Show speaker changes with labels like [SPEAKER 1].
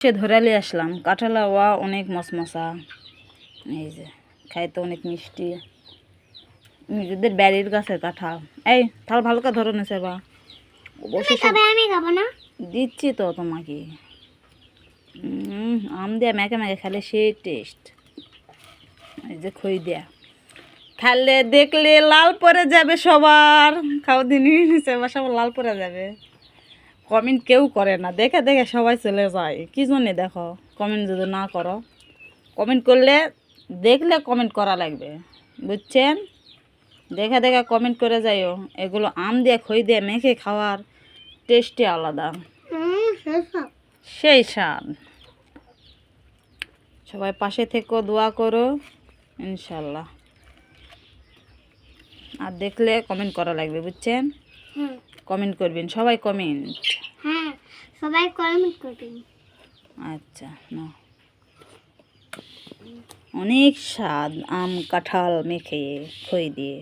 [SPEAKER 1] সে ধরালে আসলাম কাঁঠাল ওয়া অনেক মশমশা, এই যে খাইতে অনেক মিষ্টি, নিজেদের বাড়ির গাছের কাঁঠাল। এই তাহলে ভালো করে ধরো না সেবা,
[SPEAKER 2] আমি খাবো না।
[SPEAKER 1] দিচ্ছি তো তোমাকে। আম দেয়া মেখে মেখে খেলে সেই টেস্ট। এই যে খই দেয়া খেলে দেখলে লাল পরে যাবে সবার, খাও দিনই সেবা সব লাল পরে যাবে। কমেন্ট কেউ করে না, দেখে দেখে সবাই চলে যায়। কী জন্যে দেখো, কমেন্ট যদি না করো, কমেন্ট করলে দেখলে কমেন্ট করা লাগবে, বুঝছেন? দেখে দেখে কমেন্ট করে যাইও। এগুলো আম দিয়ে খই দিয়ে মেখে খাওয়ার টেস্টই আলাদা, সেই স্বাদ। সবাই পাশে থেকো, দোয়া করো ইনশাল্লাহ। আর দেখলে কমেন্ট করা লাগবে, বুঝছেন? কমেন্ট করবেন সবাই, কমেন্ট।
[SPEAKER 2] হ্যাঁ, সবাই কমেন্ট করবেন।
[SPEAKER 1] আচ্ছা না, অনেক স্বাদ আম কাঁঠাল মেখে খই দিয়ে।